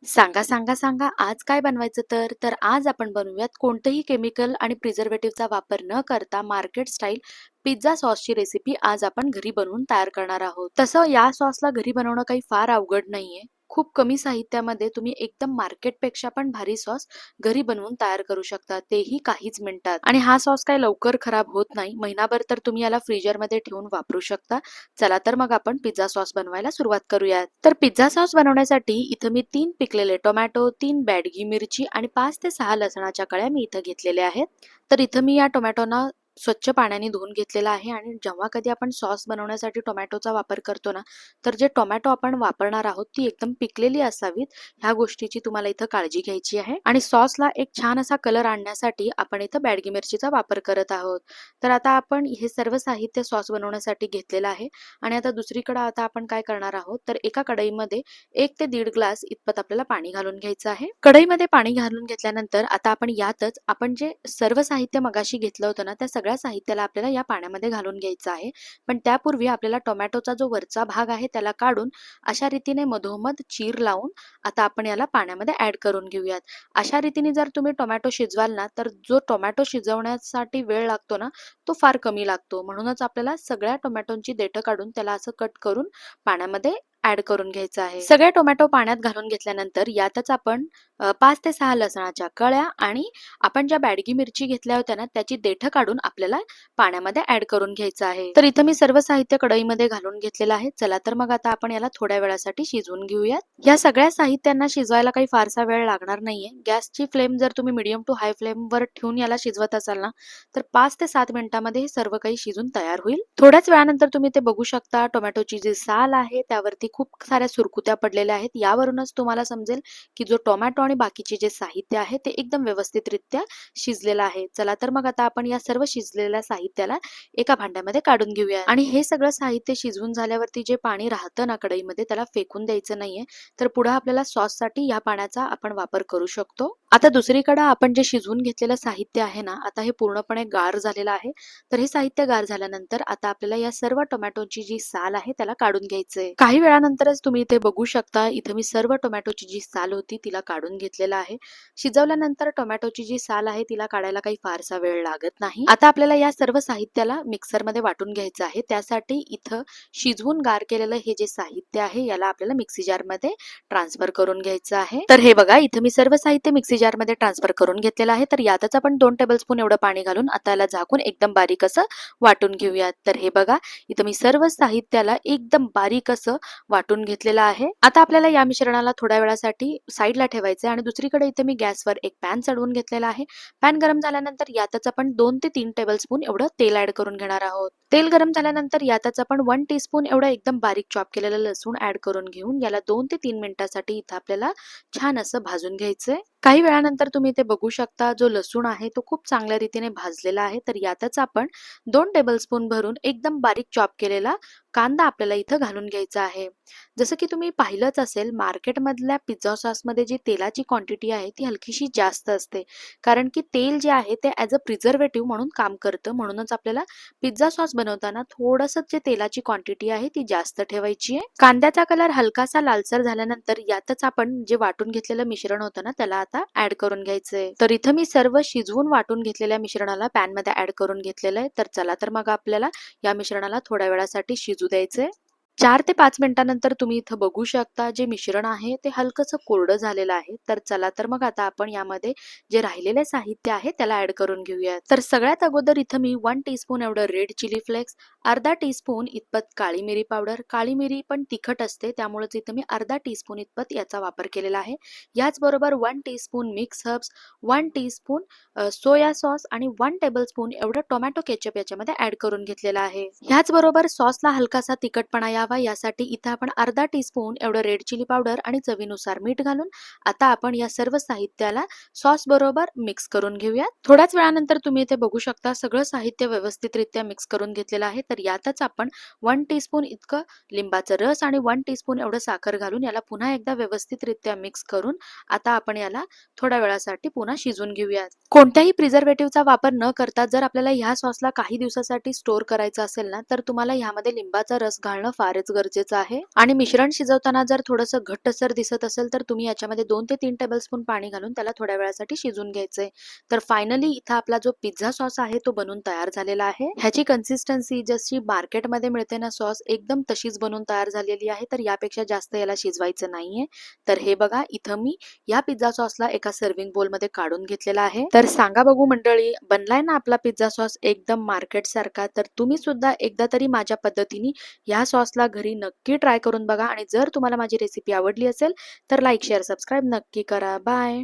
सांगा, सांगा, सांगा आज काय बनवायचं तर आज आपण बनवूयात कोणतंही केमिकल आणि प्रिझर्वेटिव्हचा वापर न करता मार्केट स्टाईल पिझ्झा सॉसची रेसिपी आज आपण घरी बनवून तयार करणार आहोत. तसं या सॉसला घरी बनवणं काही फार अवघड नाहीये. खूप कमी साहित्यामध्ये तुम्ही एकदम मार्केटपेक्षा पण भारी सॉस घरी बनवून तयार करू शकता, तेही काहीच मिनिटात. आणि हा सॉस काही लवकर खराब होत नाही. महिनाभर तर तुम्ही याला फ्रीजरमध्ये ठेवून वापरू शकता. चला तर मग आपण पिझ्झा सॉस बनवायला सुरुवात करूयात. तर पिझ्झा सॉस बनवण्यासाठी इथं मी 3 पिकलेले टोमॅटो, 3 बॅडगी मिरची आणि 5 ते 6 लसणाच्या कळ्या मी इथं घेतलेल्या आहेत. तर इथं मी या टोमॅटोना स्वच्छ पाण्याने धुवून घेतलेला आहे. आणि जेव्हा कधी आपण सॉस बनवण्यासाठी टोमॅटोचा वापर करतो ना, तर जे टोमॅटो आपण वापरणार आहोत ती एकदम पिकलेली असावीत. ह्या गोष्टीची तुम्हाला इथं काळजी घ्यायची आहे. आणि सॉसला एक छान असा कलर आणण्यासाठी आपण इथं बॅडगी मिरचीचा वापर करत आहोत. तर आता आपण हे सर्व साहित्य सॉस बनवण्यासाठी घेतलेलं आहे. आणि आता दुसरीकडे आता आपण काय करणार आहोत, तर एका कढईमध्ये 1 ते 1.5 ग्लास इतपत आपल्याला पाणी घालून घ्यायचं आहे. कढईमध्ये पाणी घालून घेतल्यानंतर आता आपण यातच आपण जे सर्व साहित्य मगाशी घेतलं होतं ना, त्या सगळ्या साहित्याला आपल्याला या पाण्यामध्ये घालून घ्यायचं आहे. पण त्यापूर्वी आपल्याला टोमॅटोचा जो वरचा भाग आहे त्याला काढून अशा रीतीने मधोमध चीर लावून आता आपण याला पाण्यामध्ये ऍड करून घेऊयात. अशा रीतीने जर तुम्ही टोमॅटो शिजवाल ना, तर जो टोमॅटो शिजवण्यासाठी वेळ लागतो ना, तो फार कमी लागतो. म्हणूनच आपल्याला सगळ्या टोमॅटोची देठं काढून त्याला असं कट करून पाण्यामध्ये ऍड करून घ्यायचं आहे. सगळे टोमॅटो पाण्यात घालून घेतल्यानंतर यातच आपण 5 ते 6 लसणाच्या कळ्या आणि आपण ज्या बॅडगी मिरची घेतल्या होत्या ना, त्याची देठं काढून आपल्याला पाण्यामध्ये ऍड करून घ्यायचं आहे. तर इथं मी सर्व साहित्य कढईमध्ये घालून घेतलेलं आहे. चला तर मग आता आपण याला थोड्या वेळासाठी शिजवून घेऊयात. या सगळ्या साहित्यांना शिजवायला काही फारसा वेळ लागणार नाहीये. गॅसची फ्लेम जर तुम्ही मीडियम टू हाय फ्लेम वर ठेवून याला शिजवत असाल ना, तर 5 ते 7 मिनिटांमध्ये हे सर्व काही शिजून तयार होईल. थोड्याच वेळानंतर तुम्ही ते बघू शकता, टोमॅटोची जी साल आहे त्यावरती खूप साऱ्या सुरकुत्या पडलेल्या आहेत. यावरूनच तुम्हाला समजेल की जो टोमॅटो आणि बाकीचे जे साहित्य आहे ते एकदम व्यवस्थितरित्या शिजलेलं आहे. चला तर मग आता आपण या सर्व शिजलेल्या साहित्याला एका भांड्यामध्ये काढून घेऊया. आणि हे सगळं साहित्य शिजवून झाल्यावरती जे पाणी राहतं ना कढईमध्ये, त्याला फेकून द्यायचं नाहीये. तर पुढे आपल्याला सॉससाठी या पाण्याचा आपण वापर करू शकतो. आता दुसरीकडे आपण जे शिजवून घेतलेलं साहित्य आहे ना, आता हे पूर्णपणे गार झालेलं आहे. तर हे साहित्य गार झाल्यानंतर आता आपल्याला या सर्व टोमॅटोची जी साल आहे त्याला काढून घ्यायचंय. काही वेळानंतरच तुम्ही इथे बघू शकता, इथे मी सर्व टोमॅटोची जी साल होती तिला काढून घेतलेलं आहे. शिजवल्यानंतर टोमॅटोची जी साल आहे तिला काढायला काही फारसा वेळ लागत नाही. आता आपल्याला या सर्व साहित्याला मिक्सरमध्ये वाटून घ्यायचं आहे. त्यासाठी इथं शिजवून गार केलेलं हे जे साहित्य आहे याला आपल्याला मिक्सी जारमध्ये ट्रान्सफर करून घ्यायचं आहे. तर हे बघा, इथे मी सर्व साहित्य मिक्सी जारमध्ये ट्रान्सफर करून घेतलेलं आहे. तर यातच आपण 2 टेबलस्पून एवढं पाणी घालून आता याला झाकून एकदम बारीक असं वाटून घेऊयात. तर हे बघा, इथं मी सर्व साहित्याला एकदम बारीक असं वाटून घेतलेलं आहे. आता आपल्याला या मिश्रणाला थोड्या वेळासाठी साईडला ठेवायचं आहे. आणि दुसरीकडे इथे मी गॅसवर एक पॅन चढवून घेतलेला आहे. पॅन गरम झाल्यानंतर यातच आपण 2 ते 3 टेबलस्पून एवढं तेल ऍड करून घेणार आहोत. तेल गरम झाल्यानंतर यातच आपण 1 टीस्पून एवढं एकदम बारीक चॉप केलेलं लसूण ऍड करून घेऊन याला 2 ते 3 मिनिटांसाठी इथं आपल्याला छान असं भाजून घ्यायचंय. काही वेळानंतर तुम्ही ते बघू शकता, जो लसूण आहे तो खूप चांगल्या रीतीने भाजलेला आहे. तर यातच आपण 2 टेबलस्पून भरून एकदम बारीक चॉप केलेला कांदा आपल्याला इथं घालून घ्यायचा आहे. जसं की तुम्ही पाहिलंच असेल, मार्केटमधल्या पिझ्झा सॉसमध्ये जी तेलाची क्वांटिटी आहे ती हलकीशी जास्त असते. कारण की तेल जे आहे ते ॲज अ प्रिझर्वेटिव्ह म्हणून काम करतं. म्हणूनच आपल्याला पिझ्झा सॉस बनवताना थोडंसं जे तेलाची क्वांटिटी आहे ती जास्त ठेवायची आहे. कांद्याचा कलर हलकासा लालसर झाल्यानंतर यातच आपण जे वाटून घेतलेलं मिश्रण होतं ना, त्याला आता ऍड करून घ्यायचंय. तर इथं मी सर्व शिजवून वाटून घेतलेल्या मिश्रणाला पॅन मध्ये ऍड करून घेतलेलं आहे. तर चला तर मग आपल्याला या मिश्रणाला थोड्या वेळासाठी शिजू द्यायचंय. 4 ते 5 मिनिटांनंतर तुम्ही इथं बघू शकता, जे मिश्रण आहे ते हलकंसं कोरडं झालेलं आहे. तर चला तर मग आता आपण यामध्ये जे राहिलेले साहित्य आहे त्याला ऍड करून घेऊया. तर सगळ्यात अगोदर इथं मी 1 टीस्पून एवढं रेड चिली फ्लेक्स, अर्धा टीस्पून इतपत काळी मिरी पावडर, काळी मिरी पण तिखट असते त्यामुळेच इथं मी अर्धा टीस्पून इतपत याचा वापर केलेला आहे. याचबरोबर 1 teaspoon mix herbs, 1 teaspoon soya sauce आणि 1 टेबलस्पून एवढं टोमॅटो केचप याच्यामध्ये ऍड करून घेतलेला आहे. ह्याचबरोबर सॉसला हलकासा तिखटपणा यावा यासाठी इथं आपण अर्धा टीस्पून एवढं रेड चिली पावडर आणि चवीनुसार मीठ घालून आता आपण या सर्व साहित्याला सॉस बरोबर मिक्स करून घेऊया. थोड्याच वेळानंतर तुम्ही इथे बघू शकता, सगळं साहित्य व्यवस्थितरित्या मिक्स करून घेतलेलं आहे. तर यातच आपण 1 टीस्पून इतकं लिंबाचं रस आणि 1 टीस्पून एवढं साखर घालून याला पुन्हा एकदा व्यवस्थितरित्या मिक्स करून आता आपण याला थोड्या वेळासाठी पुन्हा शिजवून घेऊयात. कोणत्याही प्रिझर्वेटिव्हचा वापर न करता जर आपल्याला ह्या सॉसला काही दिवसासाठी स्टोअर करायचं असेल ना, तर तुम्हाला ह्यामध्ये लिंबाचा रस घालणं फारच बरेच गरजेचं आहे. आणि मिश्रण शिजवताना जर थोडंसं घट्टसर दिसत असेल तर तुम्ही याच्यामध्ये 2 ते 3 टेबलस्पून पाणी घालून त्याला थोड्या वेळासाठी शिजून घ्यायचंय. तर फायनली इथं आपला जो पिझ्झा सॉस आहे तो बनून तयार झालेला आहे. ह्याची कन्सिस्टन्सी जशी मार्केटमध्ये मिळते ना सॉस, एकदम तशीच बनून तयार झालेली आहे. तर यापेक्षा जास्त याला शिजवायचं नाहीये. तर हे बघा, इथं मी या पिझ्झा सॉसला एका सर्व्हिंग बोलमध्ये काढून घेतलेला आहे. तर सांगा बघू मंडळी, बनलाय ना आपला पिझ्झा सॉस एकदम मार्केट सारखा. तर तुम्ही सुद्धा एकदा तरी माझ्या पद्धतीने या सॉसला घरी नक्की ट्राय करून बघा. आणि जर तुम्हाला माझी रेसिपी आवडली असेल तर लाईक, शेअर, सबस्क्राईब नक्की करा. बाय.